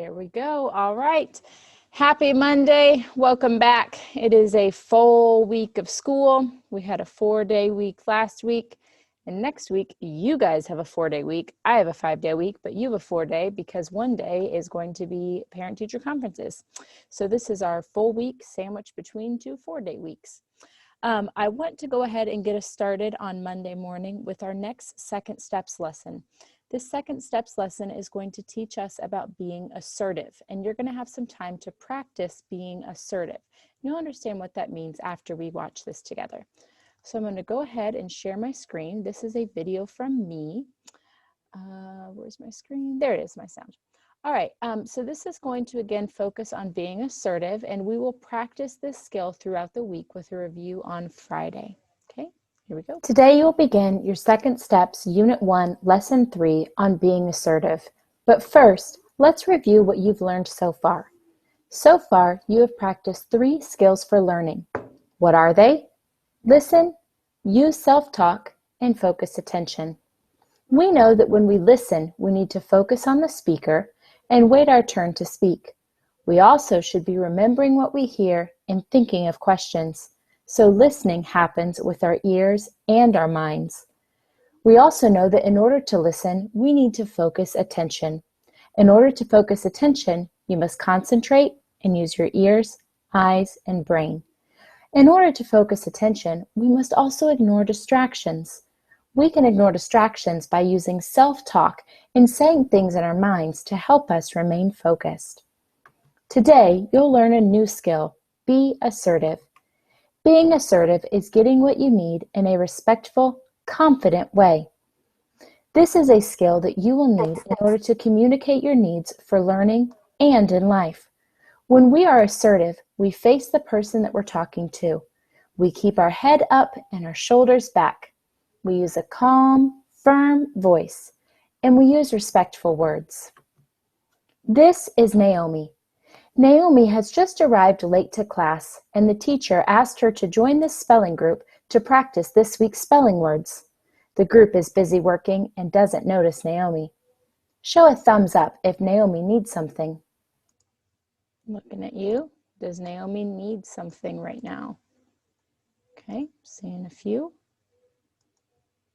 There we go. All right. Happy Monday. Welcome back. It is a full week of school. We had a 4-day week last week. And next week, you guys have a 4-day week. I have a 5-day week, but you have a 4-day because one day is going to be parent-teacher conferences. So this is our full week sandwiched between 2 4-day weeks. I want to go ahead and get us started on Monday morning with our next Second Steps lesson. This Second Steps lesson is going to teach us about being assertive, and you're going to have some time to practice being assertive. You'll understand what that means after we watch this together. So I'm going to go ahead and share my screen. This is a video from me. Where's my screen? There it is, my sound. All right, so this is going to again focus on being assertive, and we will practice this skill throughout the week with a review on Friday. Okay, here we go. Today you'll begin your Second Steps Unit 1, Lesson 3 on being assertive. But first, let's review what you've learned so far. So far, you have practiced 3 skills for learning. What are they? Listen, use self-talk, and focus attention. We know that when we listen, we need to focus on the speaker and wait our turn to speak. We also should be remembering what we hear and thinking of questions. So listening happens with our ears and our minds. We also know that in order to listen, we need to focus attention. In order to focus attention, you must concentrate and use your ears, eyes, and brain. In order to focus attention, we must also ignore distractions. We can ignore distractions by using self-talk and saying things in our minds to help us remain focused. Today, you'll learn a new skill, be assertive. Being assertive is getting what you need in a respectful, confident way. This is a skill that you will need in order to communicate your needs for learning and in life. When we are assertive, we face the person that we're talking to. We keep our head up and our shoulders back. We use a calm, firm voice, and we use respectful words. This is Naomi. Naomi has just arrived late to class, and the teacher asked her to join this spelling group to practice this week's spelling words. The group is busy working and doesn't notice Naomi. Show a thumbs up if Naomi needs something. Looking at you. Does Naomi need something right now? Okay, seeing a few.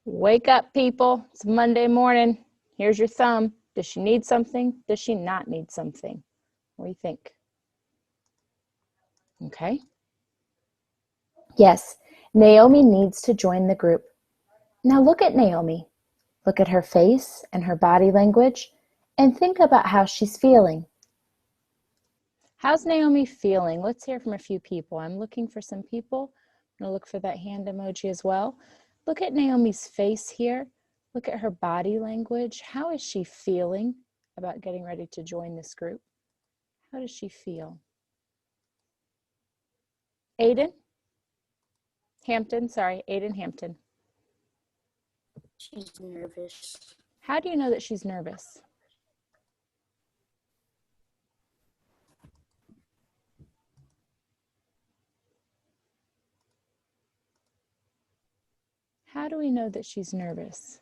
Wake up, people. It's Monday morning. Here's your thumb. Does she need something? Does she not need something? What do you think? Okay. Yes, Naomi needs to join the group. Now look at Naomi. Look at her face and her body language and think about how she's feeling. How's Naomi feeling? Let's hear from a few people. I'm looking for some people. I'm going to look for that hand emoji as well. Look at Naomi's face here. Look at her body language. How is she feeling about getting ready to join this group? How does she feel? Aiden Hampton. She's nervous. How do you know that she's nervous? How do we know that she's nervous?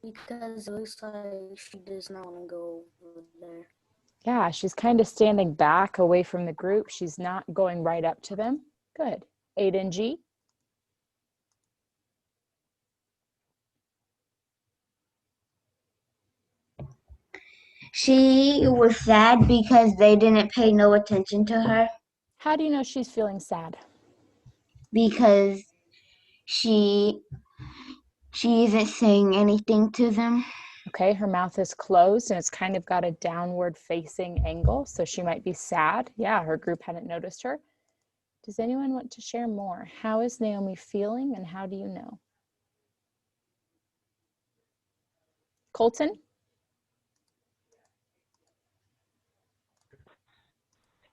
Because it looks like she does not want to go over there. Yeah, she's kind of standing back away from the group. She's not going right up to them. Good. Aiden G. She was sad because they didn't pay no attention to her. How do you know she's feeling sad? Because she isn't saying anything to them. Okay, her mouth is closed and it's kind of got a downward facing angle, so she might be sad. Yeah, her group hadn't noticed her. Does anyone want to share more? How is Naomi feeling and how do you know? Colton?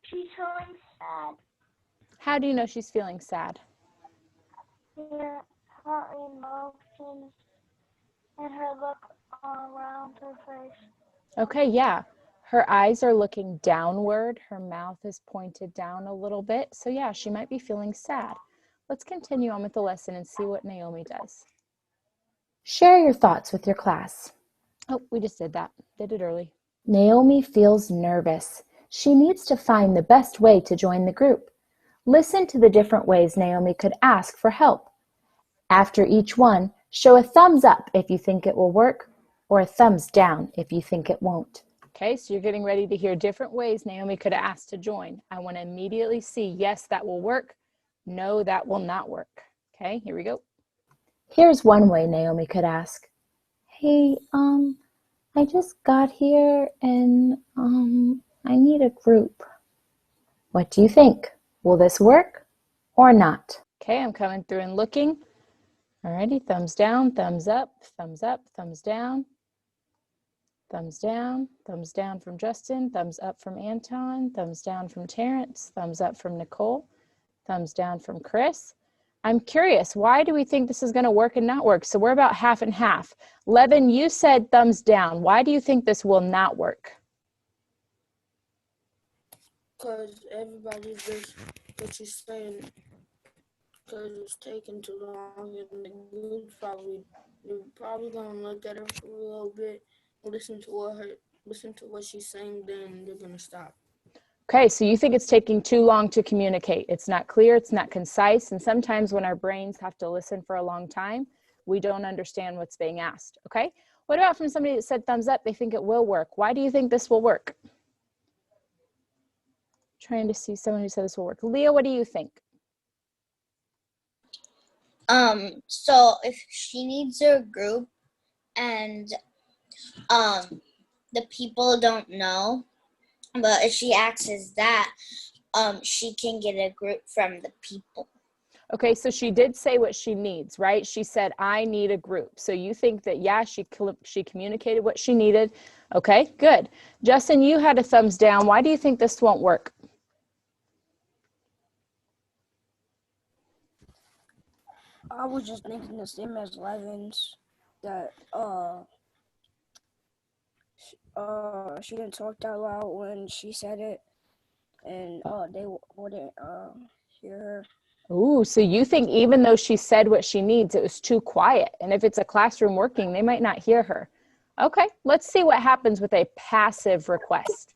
She's feeling sad. How do you know she's feeling sad? Her emotions and her look around her face. Okay, yeah. Her eyes are looking downward. Her mouth is pointed down a little bit. So yeah, she might be feeling sad. Let's continue on with the lesson and see what Naomi does. Share your thoughts with your class. Oh, we just did that. Did it early. Naomi feels nervous. She needs to find the best way to join the group. Listen to the different ways Naomi could ask for help. After each one, show a thumbs up if you think it will work, or a thumbs down if you think it won't. Okay, so you're getting ready to hear different ways Naomi could ask to join. I want to immediately see, yes, that will work. No, that will not work. Okay, here we go. Here's one way Naomi could ask. Hey, I just got here and, I need a group. What do you think? Will this work or not? Okay, I'm coming through and looking. Alrighty, thumbs down, thumbs up, thumbs up, thumbs down. Thumbs down from Justin, thumbs up from Anton, thumbs down from Terrence, thumbs up from Nicole, thumbs down from Chris. I'm curious, why do we think this is going to work and not work? So we're about half and half. Levin, you said thumbs down. Why do you think this will not work? Because everybody's just what you're saying, because it's taking too long, and the group's you're probably gonna look at her for a little bit, listen to what she's saying, then they're gonna stop. Okay, so you think it's taking too long to communicate. It's not clear, it's not concise, and sometimes when our brains have to listen for a long time, we don't understand what's being asked, okay? What about from somebody that said thumbs up, they think it will work? Why do you think this will work? Trying to see someone who said this will work. Leah, what do you think? So if she needs her group and the people don't know, but if she accesses that, she can get a group from the people. Okay, so she did say what she needs, right? She said, I need a group. So you think that, yeah, she communicated what she needed. Okay, good. Justin, you had a thumbs down. Why do you think this won't work? I was just thinking the same as Levin's, that she didn't talk that loud when she said it, and they wouldn't hear her. Ooh, so you think even though she said what she needs, it was too quiet. And if it's a classroom working, they might not hear her. Okay, let's see what happens with a passive request.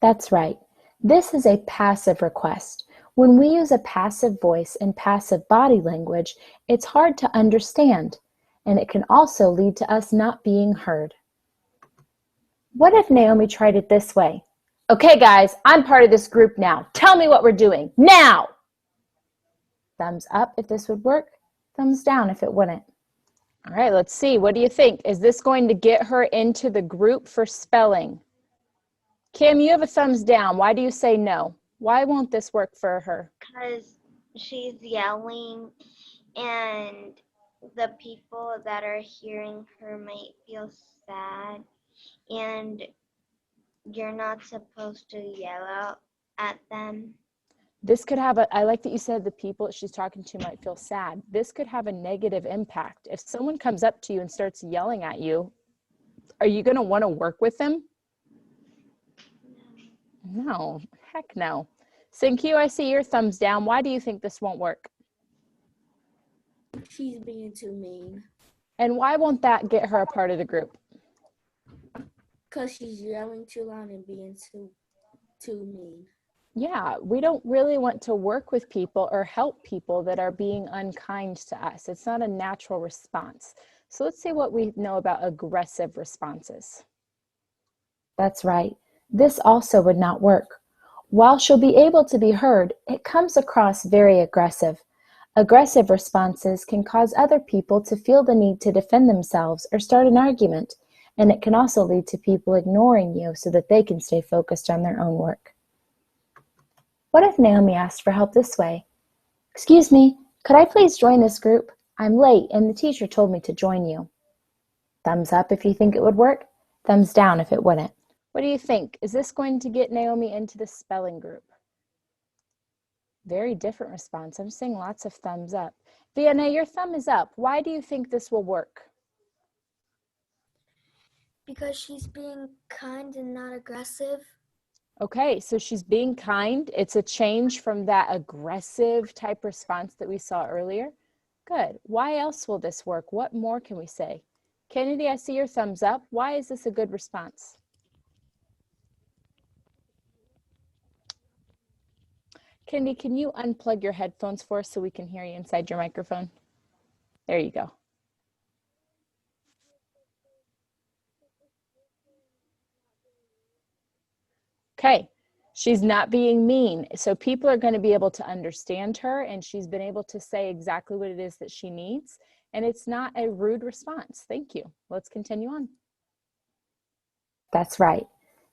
That's right. This is a passive request. When we use a passive voice and passive body language, it's hard to understand, and it can also lead to us not being heard. What if Naomi tried it this way? Okay, guys, I'm part of this group now. Tell me what we're doing now. Thumbs up if this would work, thumbs down if it wouldn't. All right, let's see. What do you think? Is this going to get her into the group for spelling? Kim, you have a thumbs down. Why do you say no? Why won't this work for her? Because she's yelling and the people that are hearing her might feel sad, and you're not supposed to yell out at them. This could have I like that you said the people that she's talking to might feel sad. This could have a negative impact. If someone comes up to you and starts yelling at you, are you going to want to work with them? No, heck no. Sinkyu, I see your thumbs down. Why do you think this won't work? She's being too mean. And why won't that get her a part of the group? Because she's yelling too loud and being too mean. Yeah, we don't really want to work with people or help people that are being unkind to us. It's not a natural response. So let's see what we know about aggressive responses. That's right. This also would not work. While she'll be able to be heard, it comes across very aggressive. Aggressive responses can cause other people to feel the need to defend themselves or start an argument, and it can also lead to people ignoring you so that they can stay focused on their own work. What if Naomi asked for help this way? Excuse me, could I please join this group? I'm late and the teacher told me to join you. Thumbs up if you think it would work, thumbs down if it wouldn't. What do you think? Is this going to get Naomi into the spelling group? Very different response. I'm seeing lots of thumbs up. Vienna, your thumb is up. Why do you think this will work? Because she's being kind and not aggressive. Okay, so she's being kind. It's a change from that aggressive type response that we saw earlier. Good. Why else will this work? What more can we say? Kennedy, I see your thumbs up. Why is this a good response? Kennedy, can you unplug your headphones for us so we can hear you inside your microphone? There you go. Okay, she's not being mean. So people are going to be able to understand her, and she's been able to say exactly what it is that she needs. And it's not a rude response. Thank you. Let's continue on. That's right.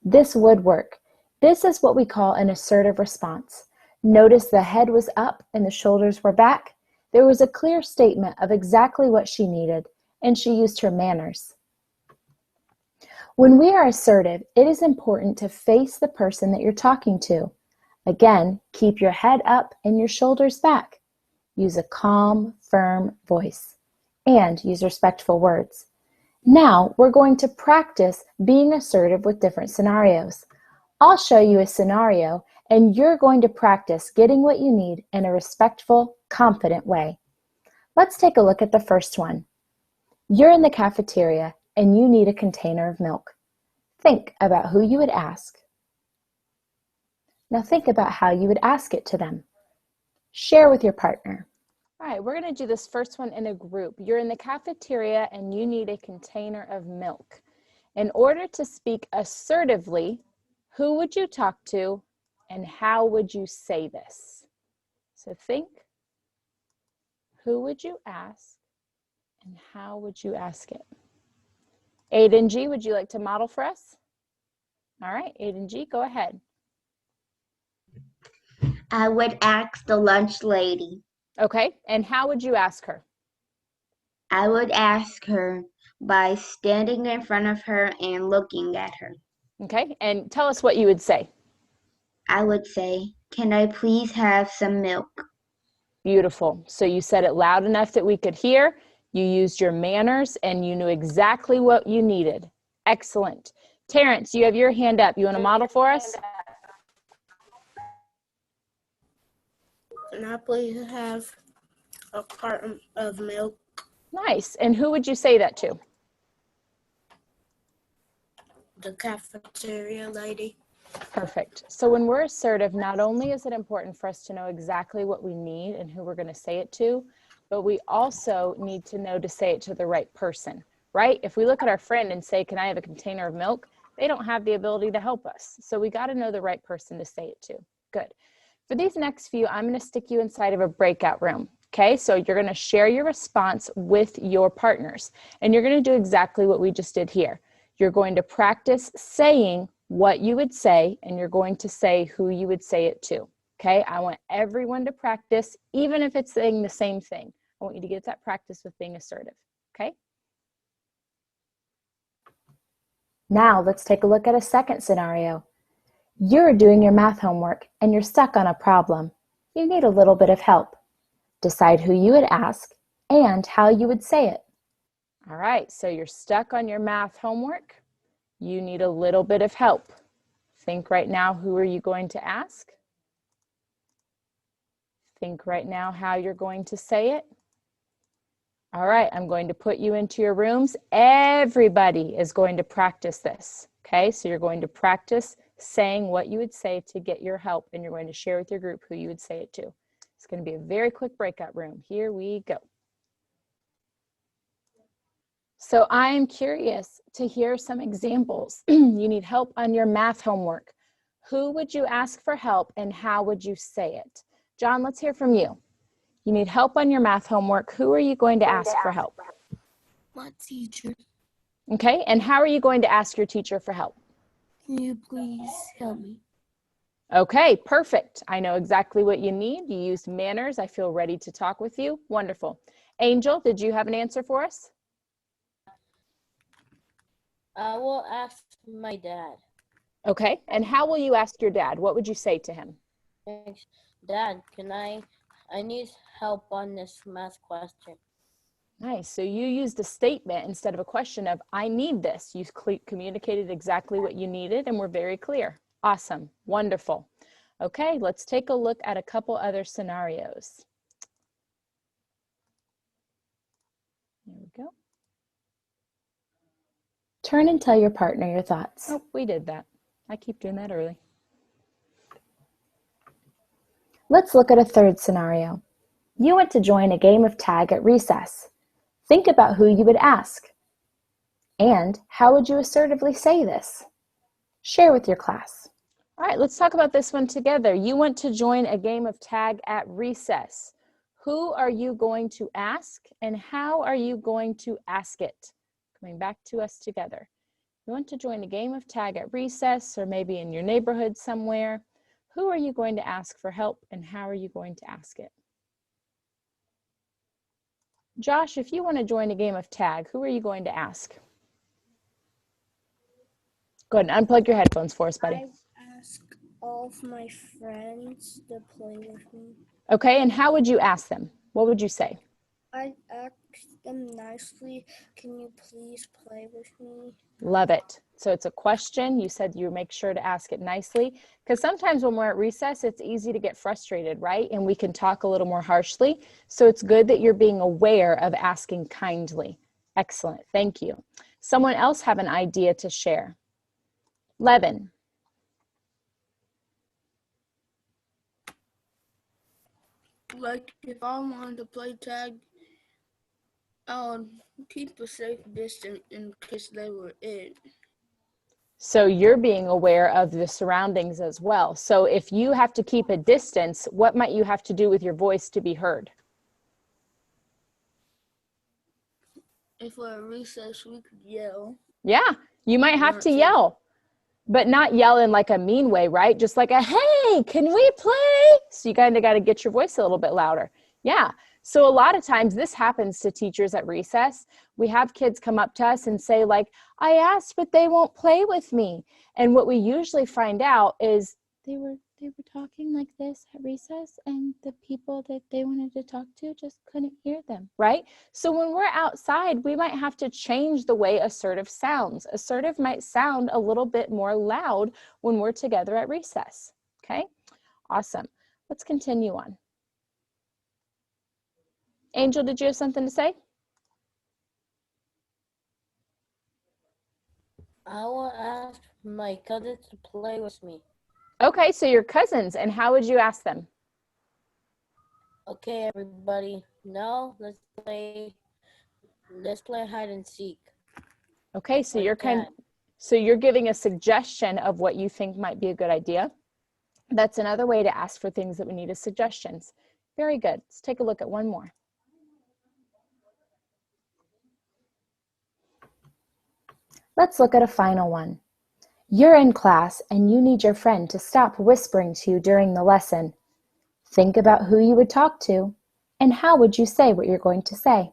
This would work. This is what we call an assertive response. Notice the head was up and the shoulders were back. There was a clear statement of exactly what she needed, and she used her manners. When we are assertive, it is important to face the person that you're talking to. Again, keep your head up and your shoulders back. Use a calm, firm voice, and use respectful words. Now, we're going to practice being assertive with different scenarios. I'll show you a scenario, and you're going to practice getting what you need in a respectful, confident way. Let's take a look at the first one. You're in the cafeteria, and you need a container of milk. Think about who you would ask. Now think about how you would ask it to them. Share with your partner. All right, we're going to do this first one in a group. You're in the cafeteria and you need a container of milk. In order to speak assertively, who would you talk to and how would you say this? So think, who would you ask and how would you ask it? Aiden G, would you like to model for us? All right, Aiden G, go ahead. I would ask the lunch lady. Okay, and how would you ask her? I would ask her by standing in front of her and looking at her. Okay, and tell us what you would say. I would say, "Can I please have some milk?" Beautiful. So you said it loud enough that we could hear. You used your manners and you knew exactly what you needed. Excellent. Terrence, you have your hand up. You want to model for us? Can I please have a carton of milk? Nice. And who would you say that to? The cafeteria lady. Perfect. So when we're assertive, not only is it important for us to know exactly what we need and who we're going to say it to, but we also need to know to say it to the right person, right? If we look at our friend and say, "Can I have a container of milk?" they don't have the ability to help us. So we got to know the right person to say it to. Good. For these next few, I'm going to stick you inside of a breakout room. Okay, so you're going to share your response with your partners, and you're going to do exactly what we just did here. You're going to practice saying what you would say, and you're going to say who you would say it to. Okay, I want everyone to practice, even if it's saying the same thing. I want you to get that practice with being assertive. Okay? Now let's take a look at a second scenario. You're doing your math homework and you're stuck on a problem. You need a little bit of help. Decide who you would ask and how you would say it. All right, so you're stuck on your math homework. You need a little bit of help. Think right now, who are you going to ask? Think right now how you're going to say it. All right, I'm going to put you into your rooms. Everybody is going to practice this. Okay, so you're going to practice saying what you would say to get your help, and you're going to share with your group who you would say it to. It's going to be a very quick breakout room. Here we go. So I am curious to hear some examples. You need help on your math homework. Who would you ask for help and how would you say it? John, let's hear from you. You need help on your math homework. Who are you going to ask for help? My teacher. Okay, and how are you going to ask your teacher for help? Can you please help me? Okay, perfect. I know exactly what you need. You used manners. I feel ready to talk with you. Wonderful. Angel, did you have an answer for us? I will ask my dad. Okay, and how will you ask your dad? What would you say to him? Dad, I need help on this math question. Nice. So you used a statement instead of a question of, I need this. You communicated exactly what you needed and were very clear. Awesome. Wonderful. Okay, let's take a look at a couple other scenarios. There we go. Turn and tell your partner your thoughts. Oh, we did that. I keep doing that early. Let's look at a third scenario. You want to join a game of tag at recess. Think about who you would ask. And how would you assertively say this? Share with your class. All right, let's talk about this one together. You want to join a game of tag at recess. Who are you going to ask and how are you going to ask it? Coming back to us together. You want to join a game of tag at recess or maybe in your neighborhood somewhere. Who are you going to ask for help and how are you going to ask it? Josh, if you want to join a game of tag, who are you going to ask? Go ahead and unplug your headphones for us, buddy. I ask all of my friends to play with me. Okay, and how would you ask them? What would you say? I ask them nicely, can you please play with me? Love it. So it's a question. You said you make sure to ask it nicely because sometimes when we're at recess, it's easy to get frustrated, right? And we can talk a little more harshly. So it's good that you're being aware of asking kindly. Excellent. Thank you. Someone else have an idea to share? Levin. Like if I wanted to play tag, I would keep a safe distance in case they were it. So you're being aware of the surroundings as well. So if you have to keep a distance, what might you have to do with your voice to be heard? If we're at recess, we could yell. Yeah, you might have to yell, but not yell in like a mean way, right? Just like a, hey, can we play? So you kind of got to get your voice a little bit louder. Yeah. So a lot of times this happens to teachers at recess. We have kids come up to us and say like, I asked, but they won't play with me. And what we usually find out is they were talking like this at recess and the people that they wanted to talk to just couldn't hear them, right? So when we're outside, we might have to change the way assertive sounds. Assertive might sound a little bit more loud when we're together at recess, okay? Awesome. Let's continue on. Angel, did you have something to say? I will ask my cousins to play with me. Okay, so your cousins, and how would you ask them? Okay, everybody, now let's play hide and seek. Okay, so you're giving a suggestion of what you think might be a good idea. That's another way to ask for things that we need as suggestions. Very good. Let's take a look at one more. Let's look at a final one. You're in class and you need your friend to stop whispering to you during the lesson. Think about who you would talk to and how would you say what you're going to say?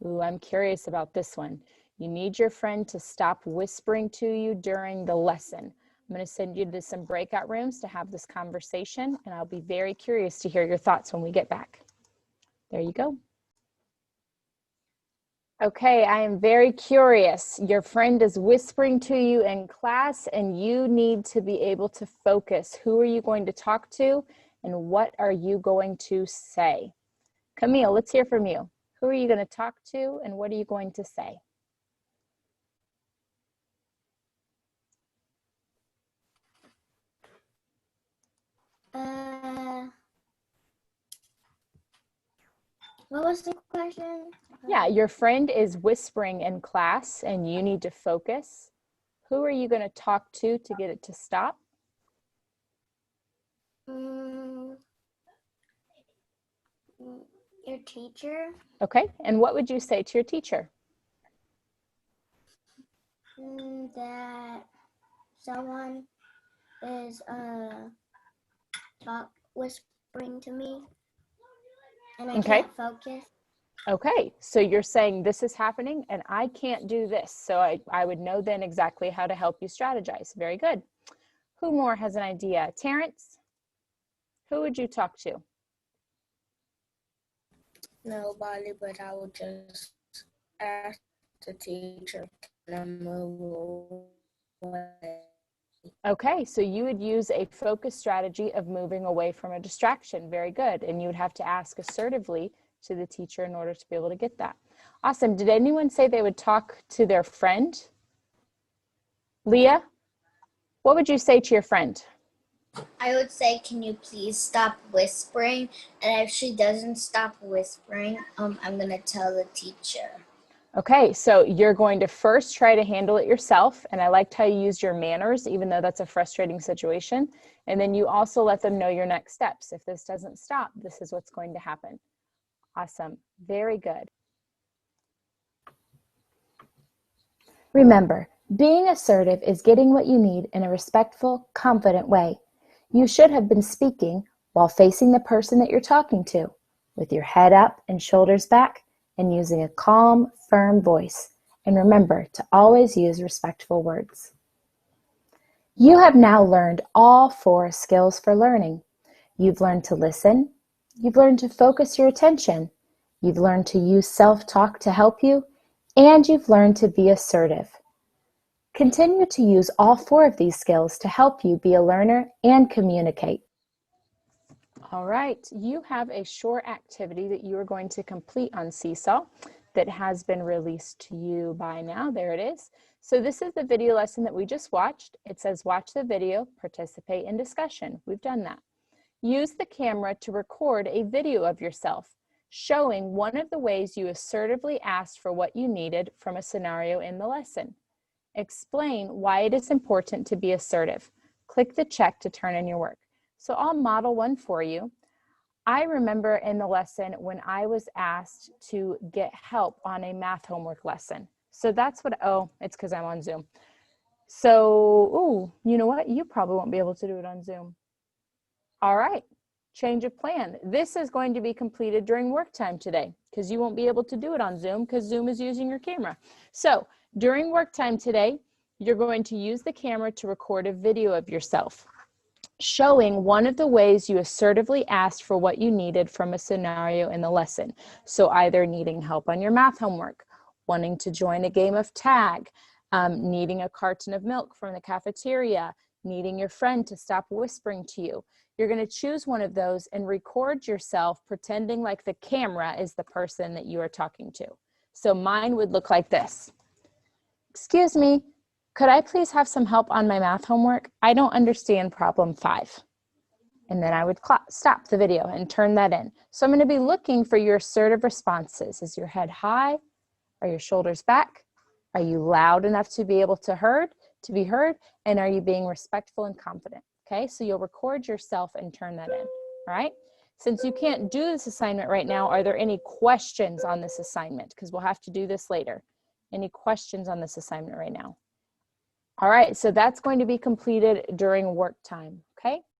Ooh, I'm curious about this one. You need your friend to stop whispering to you during the lesson. I'm going to send you to some breakout rooms to have this conversation, and I'll be very curious to hear your thoughts when we get back. There you go. Okay, I am very curious. Your friend is whispering to you in class and you need to be able to focus. Who are you going to talk to and what are you going to say? Camille, let's hear from you. Who are you going to talk to and what are you going to say? What was the question? Yeah, your friend is whispering in class and you need to focus. Who are you going to talk to get it to stop? Your teacher. Okay, and what would you say to your teacher? That someone is whispering to me and I can't focus. Okay, so you're saying this is happening and I can't do this. So I would know then exactly how to help you strategize. Very good. Who more has an idea? Terrence, who would you talk to? Nobody, but I would just ask the teacher to move away. Okay, so you would use a focus strategy of moving away from a distraction. Very good. And you would have to ask assertively to the teacher in order to be able to get that. Awesome. Did anyone say they would talk to their friend? Leah, what would you say to your friend? I would say, can you please stop whispering? And if she doesn't stop whispering, I'm going to tell the teacher. Okay, so you're going to first try to handle it yourself. And I liked how you used your manners, even though that's a frustrating situation. And then you also let them know your next steps. If this doesn't stop, this is what's going to happen. Awesome. Very good. Remember, being assertive is getting what you need in a respectful, confident way. You should have been speaking while facing the person that you're talking to, with your head up and shoulders back, and using a calm, firm voice. And remember to always use respectful words. You have now learned all 4 skills for learning. You've learned to listen. You've learned to focus your attention. You've learned to use self-talk to help you. And you've learned to be assertive. Continue to use all 4 of these skills to help you be a learner and communicate. All right, you have a short activity that you are going to complete on Seesaw that has been released to you by now. There it is. So this is the video lesson that we just watched. It says watch the video, participate in discussion. We've done that. Use the camera to record a video of yourself, showing one of the ways you assertively asked for what you needed from a scenario in the lesson. Explain why it is important to be assertive. Click the check to turn in your work. So I'll model one for you. I remember in the lesson when I was asked to get help on a math homework lesson. So that's what, oh, it's because I'm on Zoom. So, ooh, you know what? You probably won't be able to do it on Zoom. All right, change of plan. This is going to be completed during work time today because you won't be able to do it on Zoom because Zoom is using your camera. So during work time today, you're going to use the camera to record a video of yourself, showing one of the ways you assertively asked for what you needed from a scenario in the lesson. So either needing help on your math homework, wanting to join a game of tag, needing a carton of milk from the cafeteria, needing your friend to stop whispering to you. You're going to choose one of those and record yourself pretending like the camera is the person that you are talking to. So mine would look like this. Excuse me, could I please have some help on my math homework? I don't understand problem 5. And then I would stop the video and turn that in. So I'm going to be looking for your assertive responses. Is your head high? Are your shoulders back? Are you loud enough to be able to be heard? And are you being respectful and confident? Okay, so you'll record yourself and turn that in, all right? Since you can't do this assignment right now, are there any questions on this assignment? Because we'll have to do this later. Any questions on this assignment right now? All right, so that's going to be completed during work time, okay?